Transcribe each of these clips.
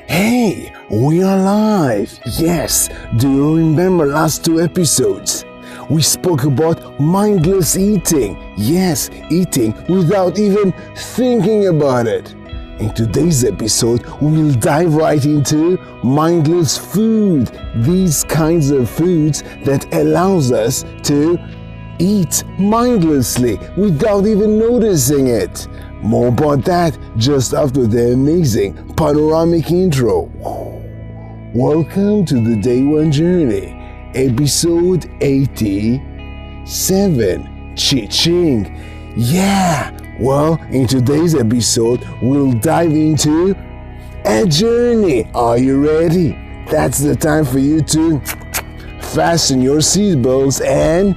Hey, we are live! Yes, do you remember last 2 episodes? We spoke about mindless eating. Yes, eating without even thinking about it. In today's episode, we'll dive right into mindless food. These kinds of foods that allows us to eat mindlessly without even noticing it. More about that just after the amazing panoramic intro. Welcome to the Day 1 Journey, episode 87, Chi-Ching. Yeah, well, in today's episode, we'll dive into a journey. Are you ready? That's the time for you to fasten your seatbelts and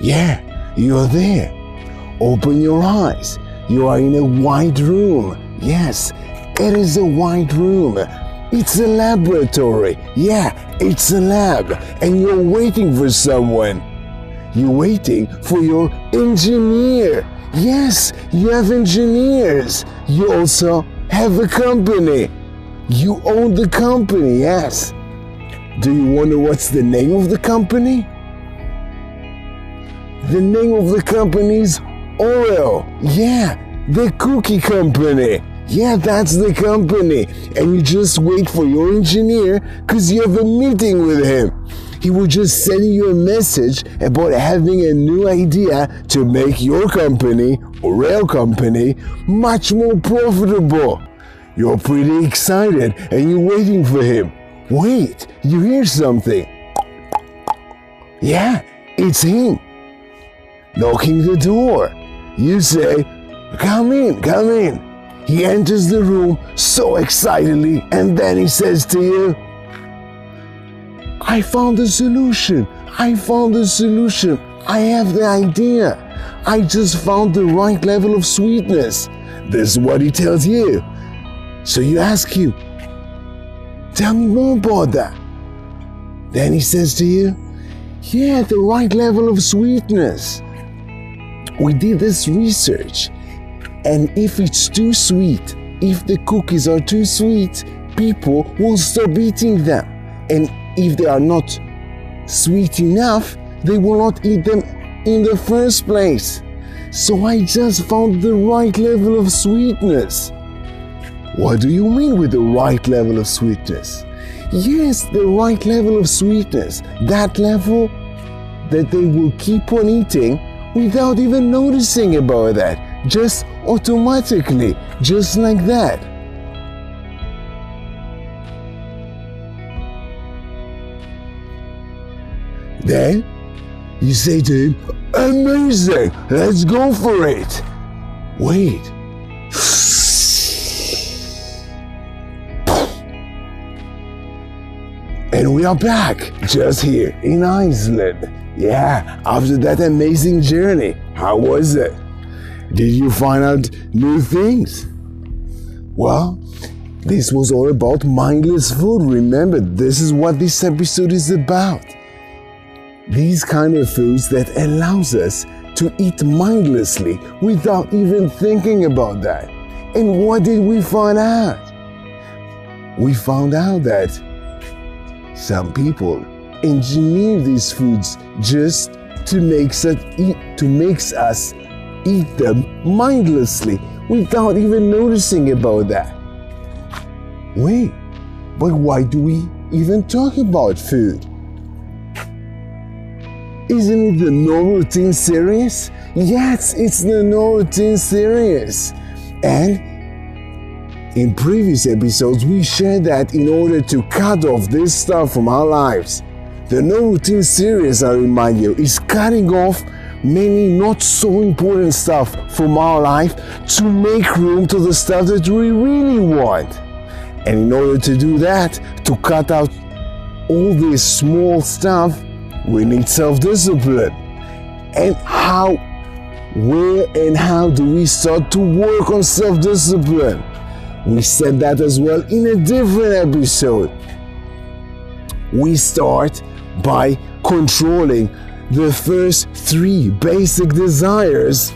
yeah, you're there. Open your eyes. You are in a white room. Yes, it is a white room. It's a laboratory. Yeah, it's a lab. And you're waiting for someone. You're waiting for your engineer. Yes, you have engineers. You also have a company. You own the company, yes. Do you wonder what's the name of the company? The name of the company is Oreo. Yeah, the cookie company. Yeah, that's the company. And you just wait for your engineer because you have a meeting with him. He will just send you a message about having a new idea to make your company, Oreo company, much more profitable. You're pretty excited and you're waiting for him. Wait, you hear something. Yeah, it's him. Knocking the door. You say, come in, come in. He enters the room so excitedly and then he says to you, I found a solution. I found a solution. I have the idea. I just found the right level of sweetness. This is what he tells you. So you ask him, tell me more about that. Then he says to you, yeah, the right level of sweetness. We did this research, and if it's too sweet, if the cookies are too sweet, people will stop eating them. And if they are not sweet enough, they will not eat them in the first place. So I just found the right level of sweetness. What do you mean with the right level of sweetness? Yes, the right level of sweetness. That level that they will keep on eating without even noticing about that, just automatically, just like that. Then you say to him, amazing, let's go for it. Wait. And we are back, just here in Iceland. Yeah, after that amazing journey, how was it? Did you find out new things? Well, this was all about mindless food. Remember, this is what this episode is about. These kind of foods that allows us to eat mindlessly without even thinking about that. And what did we find out? We found out that some people engineer these foods just to make us eat them mindlessly without even noticing about that. Wait, but why do we even talk about food? Isn't it the No Routine series? Yes, it's the No Routine series. And in previous episodes, we shared that in order to cut off this stuff from our lives, the No Routine series, I remind you, is cutting off many not so important stuff from our life to make room to the stuff that we really want. And in order to do that, to cut out all this small stuff, we need self-discipline. And where and how do we start to work on self-discipline? We said that as well in a different episode. We start by controlling the first 3 basic desires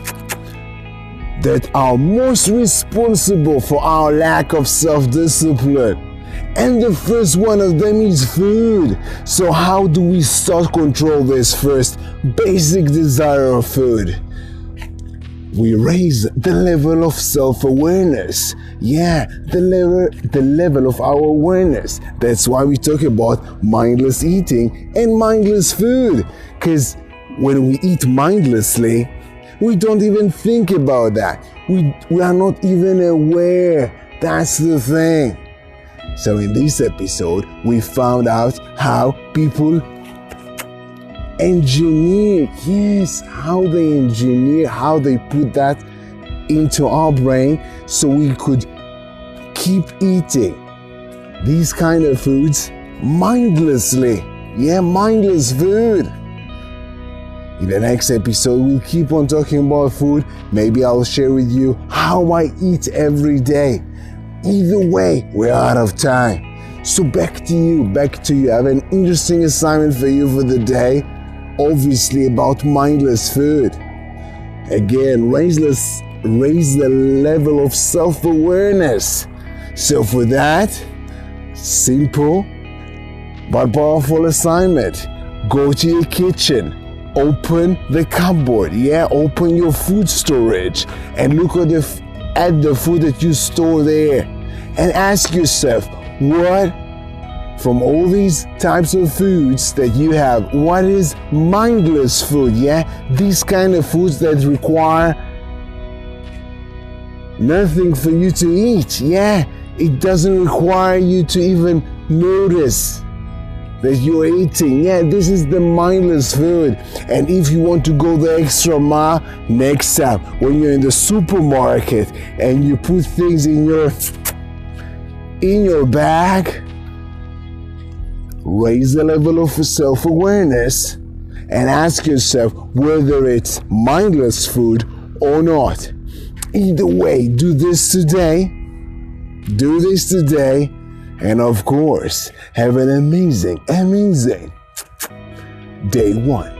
that are most responsible for our lack of self-discipline. And the first one of them is food. So how do we start control this first basic desire of food? We raise the level of self-awareness. Yeah, the level of our awareness. That's why we talk about mindless eating and mindless food. Because when we eat mindlessly, we don't even think about that. We are not even aware. That's the thing. So in this episode, we found out how people engineer, how they put that into our brain so we could keep eating these kind of foods mindlessly. Yeah, mindless food. In the next episode, we'll keep on talking about food. Maybe I'll share with you how I eat every day. Either way, we're out of time. So back to you. I have an interesting assignment for you for the day. Obviously about mindless food. Again, raise the level of self-awareness. So for that, simple but powerful assignment. Go to your kitchen. Open the cupboard. Open your food storage and look at the food that you store there. And ask yourself, what from all these types of foods that you have, what is mindless food? These kind of foods that require nothing for you to eat. It doesn't require you to even notice that you're eating. This is the mindless food. And if you want to go the extra mile, next time when you're in the supermarket and you put things in your bag, raise the level of self-awareness and ask yourself whether it's mindless food or not. Either way, do this today, and of course, have an amazing day one.